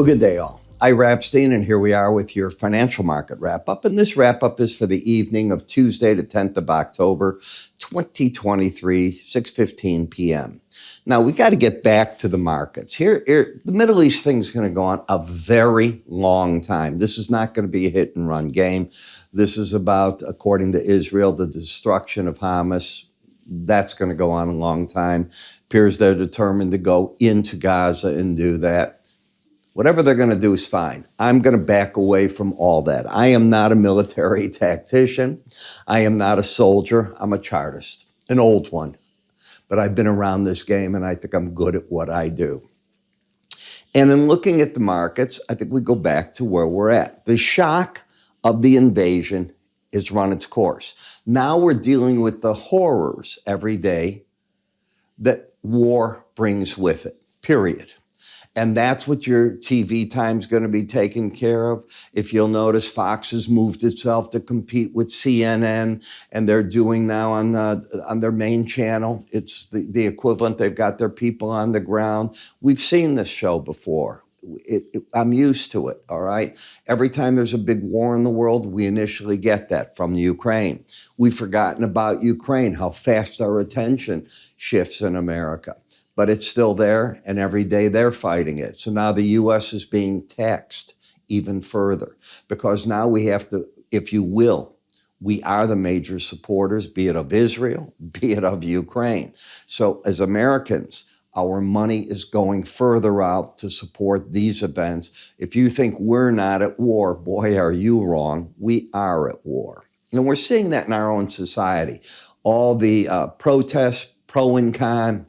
Well, good day, all. Ira Epstein, and here we are with your financial market wrap-up. And this wrap-up is for the evening of Tuesday, the 10th of October, 2023, 6:15 p.m. Now, we got to get back to the markets. Here, the Middle East thing is going to go on a very long time. This is not going to be a hit-and-run game. This is about, according to Israel, the destruction of Hamas. That's going to go on a long time. Appears they're determined to go into Gaza and do that. Whatever they're going to do is fine. I'm going to back away from all that. I am not a military tactician. I am not a soldier. I'm a chartist, an old one. But I've been around this game, and I think I'm good at what I do. And in looking at the markets, I think we go back to where we're at. The shock of the invasion has run its course. Now we're dealing with the horrors every day that war brings with it, period. And that's what your TV time's going to be taken care of. If you'll notice, Fox has moved itself to compete with CNN, and they're doing now on their main channel. It's the equivalent. They've got their people on the ground. We've seen this show before. I'm used to it, all right? Every time there's a big war in the world, we initially get that from Ukraine. We've forgotten about Ukraine, how fast our attention shifts in America. But it's still there, and every day they're fighting it. So now the U.S. is being taxed even further because now we have to, if you will, we are the major supporters, be it of Israel, be it of Ukraine. So as Americans, our money is going further out to support these events. If you think we're not at war, boy, are you wrong. We are at war. And we're seeing that in our own society. All the protests, pro and con,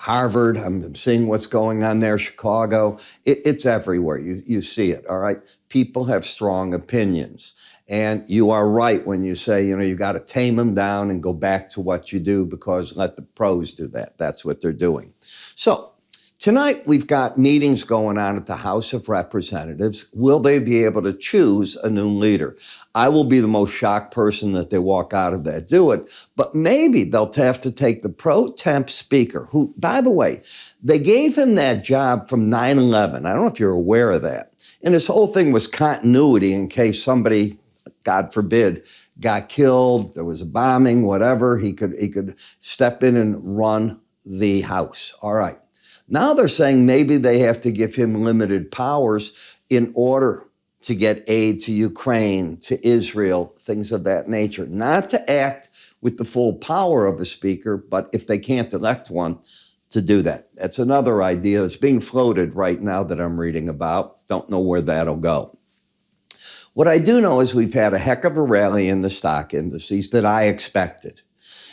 Harvard, I'm seeing what's going on there, Chicago. It's everywhere. You see it, all right? People have strong opinions. And you are right when you say, you got to tame them down and go back to what you do because let the pros do that. That's what they're doing. So tonight we've got meetings going on at the House of Representatives. Will they be able to choose a new leader? I will be the most shocked person that they walk out of that, do it. But maybe they'll have to take the pro temp speaker, who, by the way, they gave him that job from 9/11. I don't know if you're aware of that. And this whole thing was continuity in case somebody, God forbid, got killed, there was a bombing, whatever, he could step in and run the House. All right. Now they're saying maybe they have to give him limited powers in order to get aid to Ukraine, to Israel, things of that nature. Not to act with the full power of a speaker, but if they can't elect one, to do that. That's another idea that's being floated right now that I'm reading about. Don't know where that'll go. What I do know is we've had a heck of a rally in the stock indices that I expected.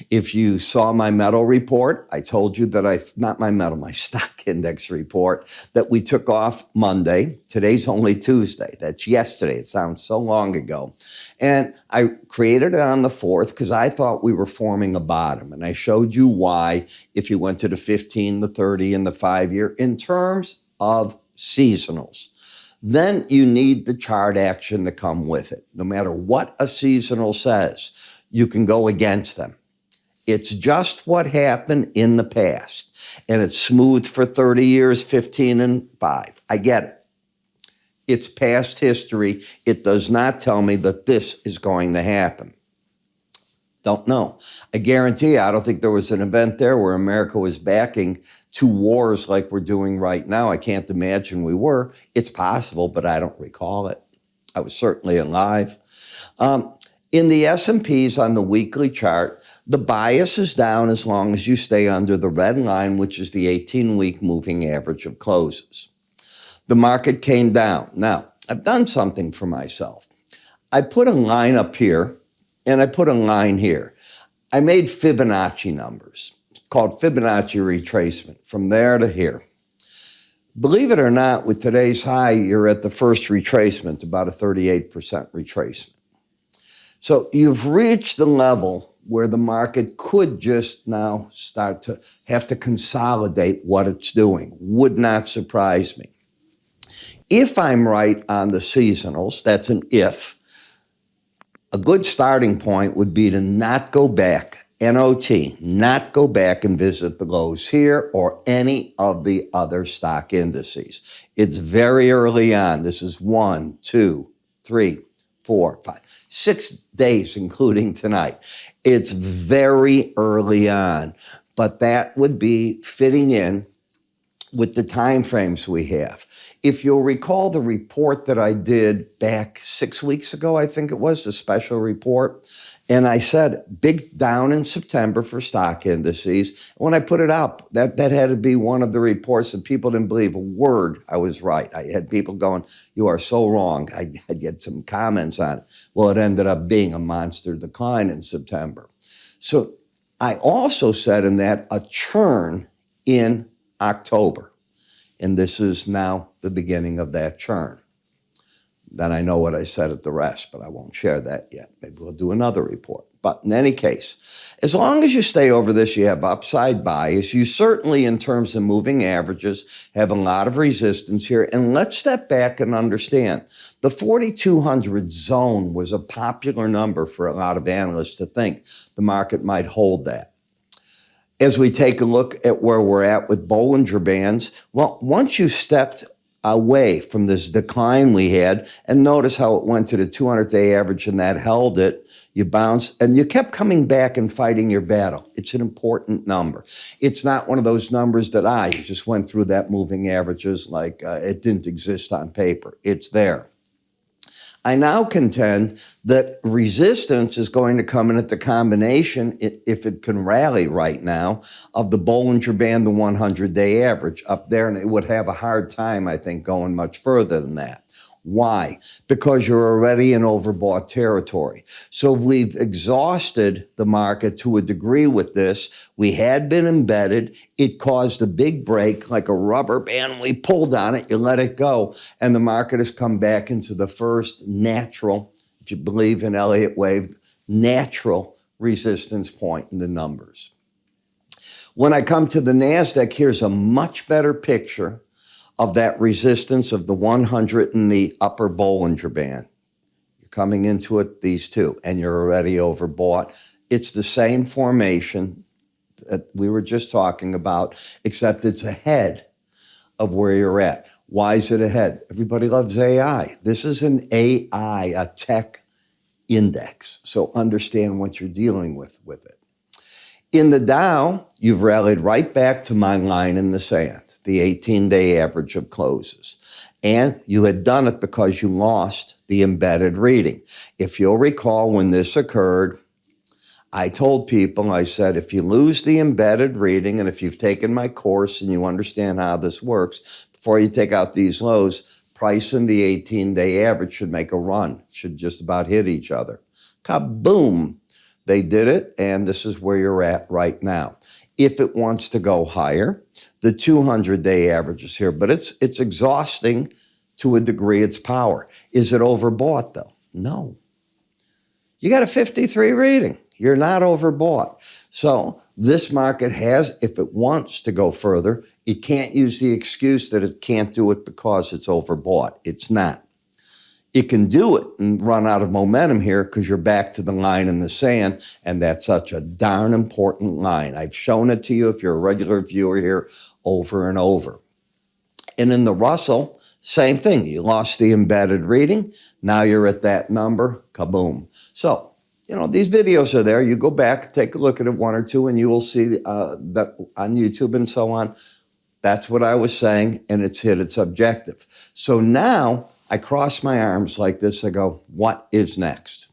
If you saw my metal report, I told you that my stock index report, that we took off Monday. Today's only Tuesday. That's yesterday. It sounds so long ago. And I created it on the 4th because I thought we were forming a bottom. And I showed you why if you went to the 15, the 30, and the 5-year in terms of seasonals. Then you need the chart action to come with it. No matter what a seasonal says, you can go against them. It's just what happened in the past. And it's smooth for 30 years, 15 and 5. I get it. It's past history. It does not tell me that this is going to happen. Don't know. I guarantee you, I don't think there was an event there where America was backing two wars like we're doing right now. I can't imagine we were. It's possible, but I don't recall it. I was certainly alive. In the S&Ps on the weekly chart, the bias is down as long as you stay under the red line, which is the 18-week moving average of closes. The market came down. Now, I've done something for myself. I put a line up here, and I put a line here. I made Fibonacci numbers, called Fibonacci retracement, from there to here. Believe it or not, with today's high, you're at the first retracement, about a 38% retracement. So you've reached the level where the market could just now start to have to consolidate what it's doing. Would not surprise me. If I'm right on the seasonals, that's an if, a good starting point would be to not go back NOT, not go back and visit the lows here or any of the other stock indices. It's very early on. This is 1, 2, 3, 4, 5, 6 days, including tonight. It's very early on, but that would be fitting in with the time frames we have. If you'll recall the report that I did back 6 weeks ago, I think it was, the special report, and I said big down in September for stock indices. When I put it up, that had to be one of the reports that people didn't believe a word I was right. I had people going, "You are so wrong." I'd get some comments on it. Well, it ended up being a monster decline in September. So I also said in that a churn in October. And this is now the beginning of that churn. Then I know what I said at the rest, but I won't share that yet. Maybe we'll do another report. But in any case, as long as you stay over this, you have upside bias. You certainly, in terms of moving averages, have a lot of resistance here. And let's step back and understand. The 4,200 zone was a popular number for a lot of analysts to think the market might hold that. As we take a look at where we're at with Bollinger Bands, well, once you stepped away from this decline we had, and notice how it went to the 200-day average and that held it, you bounced, and you kept coming back and fighting your battle. It's an important number. It's not one of those numbers that you just went through that moving averages like it didn't exist on paper. It's there. I now contend that resistance is going to come in at the combination, if it can rally right now, of the Bollinger Band, the 100-day average up there, and it would have a hard time, I think, going much further than that. Why? Because you're already in overbought territory. So we've exhausted the market to a degree with this. We had been embedded. It caused a big break like a rubber band. We pulled on it, you let it go, and the market has come back into the first natural, if you believe in Elliott wave, natural resistance point in the numbers. When I come to the NASDAQ, here's a much better picture of that resistance of the 100 and the upper Bollinger Band. You're coming into it, these two, and you're already overbought. It's the same formation that we were just talking about, except it's ahead of where you're at. Why is it ahead? Everybody loves AI. This is an AI, a tech index. So understand what you're dealing with it. In the Dow, you've rallied right back to my line in the sand, the 18-day average of closes. And you had done it because you lost the embedded reading. If you'll recall, when this occurred, I told people, I said, if you lose the embedded reading, and if you've taken my course and you understand how this works, before you take out these lows, price in the 18-day average should make a run. It should just about hit each other. Kaboom! They did it, and this is where you're at right now. If it wants to go higher, the 200-day average is here, but it's exhausting to a degree its power. Is it overbought, though? No. You got a 53 reading. You're not overbought. So this market has, if it wants to go further, it can't use the excuse that it can't do it because it's overbought. It's not. It can do it and run out of momentum here because you're back to the line in the sand, and that's such a darn important line. I've shown it to you if you're a regular viewer here over and over. And in the Russell, same thing. You lost the embedded reading. Now you're at that number. Kaboom. So, these videos are there. You go back, take a look at it, one or two, and you will see that on YouTube and so on. That's what I was saying, and it's hit its objective. So now I cross my arms like this. I go, what is next?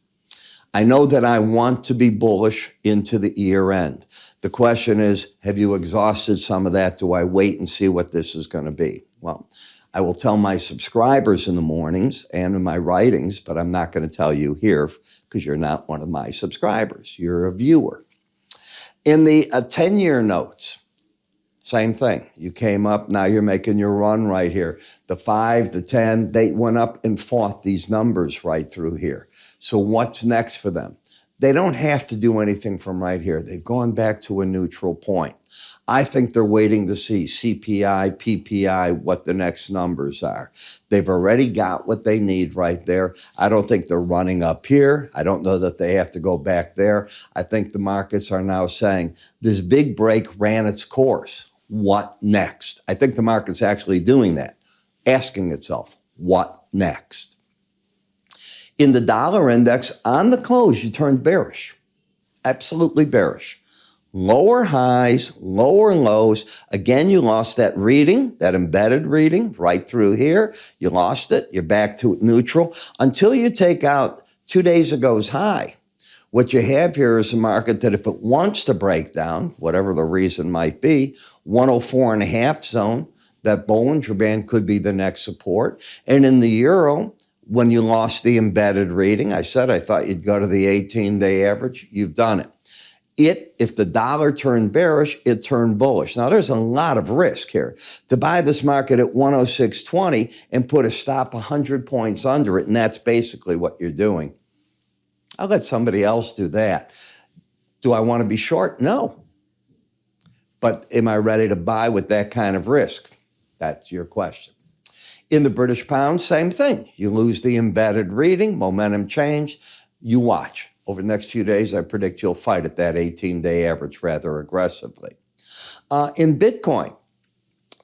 I know that I want to be bullish into the year end. The question is, have you exhausted some of that? Do I wait and see what this is going to be? Well, I will tell my subscribers in the mornings and in my writings, but I'm not going to tell you here because you're not one of my subscribers. You're a viewer. In the 10-year notes, same thing. You came up, now you're making your run right here. The 5, the 10, they went up and fought these numbers right through here. So what's next for them? They don't have to do anything from right here. They've gone back to a neutral point. I think they're waiting to see CPI, PPI, what the next numbers are. They've already got what they need right there. I don't think they're running up here. I don't know that they have to go back there. I think the markets are now saying this big break ran its course. What next? I think the market's actually doing that, asking itself, what next? In the dollar index, on the close, you turned bearish. Absolutely bearish. Lower highs, lower lows. Again, you lost that reading, that embedded reading right through here. You lost it. You're back to neutral until you take out 2 days ago's high. What you have here is a market that if it wants to break down, whatever the reason might be, 104.5 zone, that Bollinger Band could be the next support. And in the euro, when you lost the embedded reading, I said I thought you'd go to the 18-day average. You've done it. If the dollar turned bearish, it turned bullish. Now, there's a lot of risk here. To buy this market at 106.20 and put a stop 100 points under it, and that's basically what you're doing. I'll let somebody else do that. Do I want to be short? No. But am I ready to buy with that kind of risk? That's your question. In the British pound, same thing. You lose the embedded reading, momentum changed, you watch. Over the next few days, I predict you'll fight at that 18-day average rather aggressively. In Bitcoin,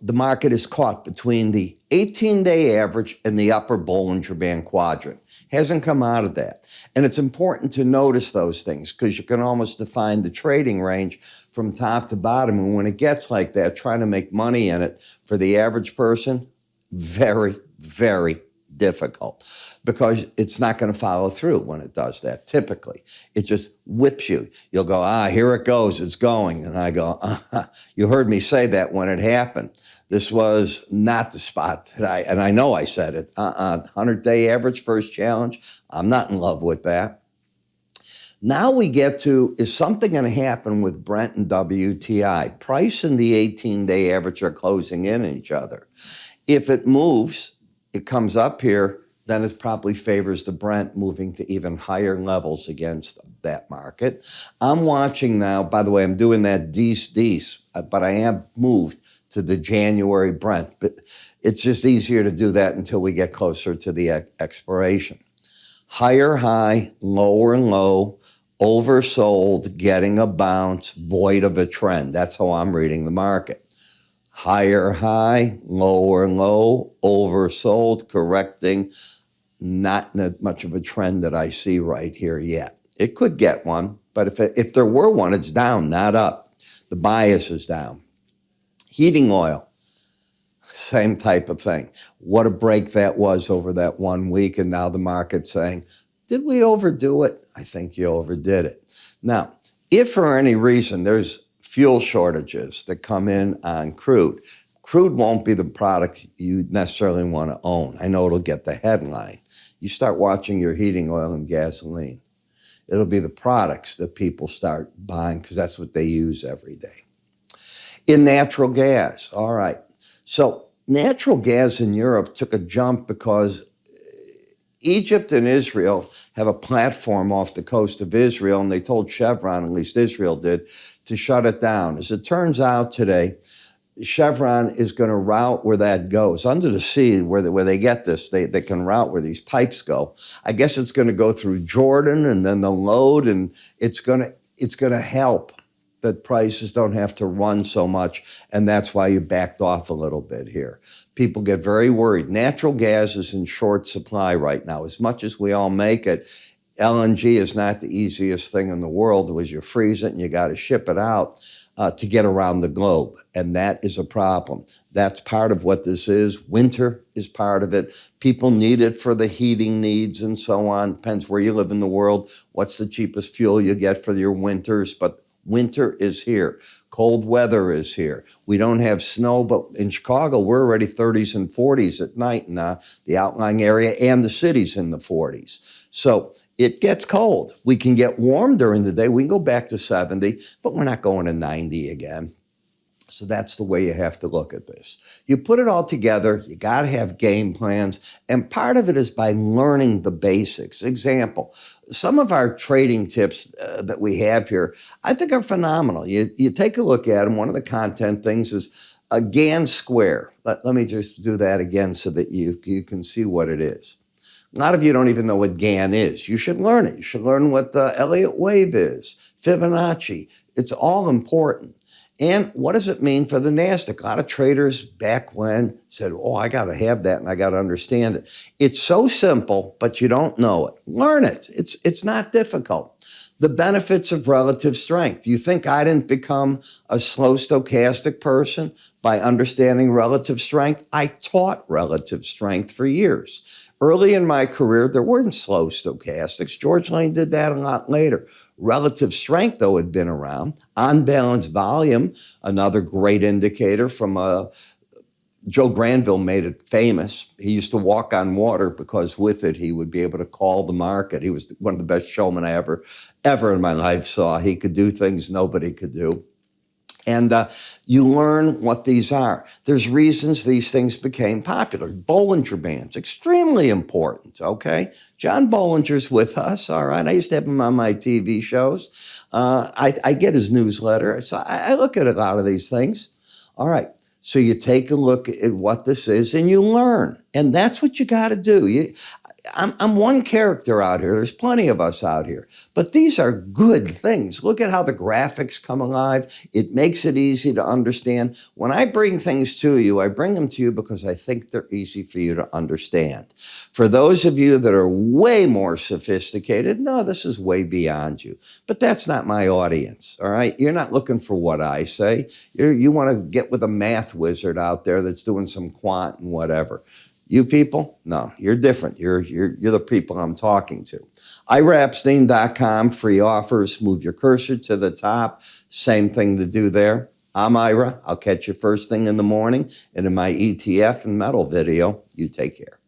the market is caught between the 18-day average and the upper Bollinger Band quadrant. Hasn't come out of that. And it's important to notice those things because you can almost define the trading range from top to bottom. And when it gets like that, trying to make money in it for the average person, very, very difficult because it's not going to follow through when it does that. Typically, it just whips you. You'll go, here it goes, it's going. And I go, you heard me say that when it happened. This was not the spot that and I know I said it, 100-day average first challenge. I'm not in love with that. Now we get to, is something going to happen with Brent and WTI? Price and the 18-day average are closing in on each other. If it moves, it comes up here, then it probably favors the Brent moving to even higher levels against that market. I'm watching now, by the way, I'm doing that Dece, but I am moved to the January Brent. But it's just easier to do that until we get closer to the expiration. Higher high, lower low, oversold, getting a bounce, void of a trend. That's how I'm reading the market. Higher high, lower low, oversold, correcting. Not that much of a trend that I see right here yet. It could get one, but if there were one, it's down, not up. The bias is down. Heating oil, same type of thing. What a break that was over that 1 week, and now the market's saying, did we overdo it? I think you overdid it. Now, if for any reason there's fuel shortages that come in on crude won't be the product you necessarily want to own. I know it'll get the headline. You start watching your heating oil and gasoline. It'll be the products that people start buying because that's what they use every day. In natural gas, all right. So natural gas in Europe took a jump because Egypt and Israel have a platform off the coast of Israel, and they told Chevron, at least Israel did, to shut it down. As it turns out today, Chevron is going to route where that goes. Under the sea, where they get this, they can route where these pipes go. I guess it's going to go through Jordan and then the load, and it's going to help that prices don't have to run so much, and that's why you backed off a little bit here. People get very worried. Natural gas is in short supply right now. As much as we all make it, LNG is not the easiest thing in the world. It was you freeze it and you got to ship it out to get around the globe, and that is a problem. That's part of what this is. Winter is part of it. People need it for the heating needs and so on. Depends where you live in the world. What's the cheapest fuel you get for your winters? But winter is here. Cold weather is here. We don't have snow, but in Chicago, we're already 30s and 40s at night in the outlying area, and the city's in the 40s. So it gets cold. We can get warm during the day. We can go back to 70, but we're not going to 90 again. So that's the way you have to look at this. You put it all together, you got to have game plans, and part of it is by learning the basics. Example, some of our trading tips that we have here, I think are phenomenal. You take a look at them. One of the content things is a Gann square. Let me just do that again so that you can see what it is. A lot of you don't even know what Gann is. You should learn it. You should learn what the Elliott wave is, Fibonacci. It's all important. And what does it mean for the NASDAQ? A lot of traders back when said, oh, I got to have that and I got to understand it. It's so simple, but you don't know it. Learn it. It's not difficult. The benefits of relative strength. You think I didn't become a slow stochastic person by understanding relative strength? I taught relative strength for years. Early in my career, there weren't slow stochastics. George Lane did that a lot later. Relative strength, though, had been around. On-balance volume, another great indicator from Joe Granville made it famous. He used to walk on water because with it, he would be able to call the market. He was one of the best showmen I ever in my life saw. He could do things nobody could do. And you learn what these are. There's reasons these things became popular. Bollinger Bands, extremely important, okay? John Bollinger's with us, all right? I used to have him on my TV shows. I get his newsletter, so I look at a lot of these things. All right, so you take a look at what this is and you learn. And that's what you got to do. I'm one character out here. There's plenty of us out here. But these are good things. Look at how the graphics come alive. It makes it easy to understand. When I bring things to you, I bring them to you because I think they're easy for you to understand. For those of you that are way more sophisticated, no, this is way beyond you. But that's not my audience, all right? You're not looking for what I say. You want to get with a math wizard out there that's doing some quant and whatever. You people, no, you're different. You're the people I'm talking to. IraEpstein.com, free offers. Move your cursor to the top. Same thing to do there. I'm Ira. I'll catch you first thing in the morning. And in my ETF and metal video, you take care.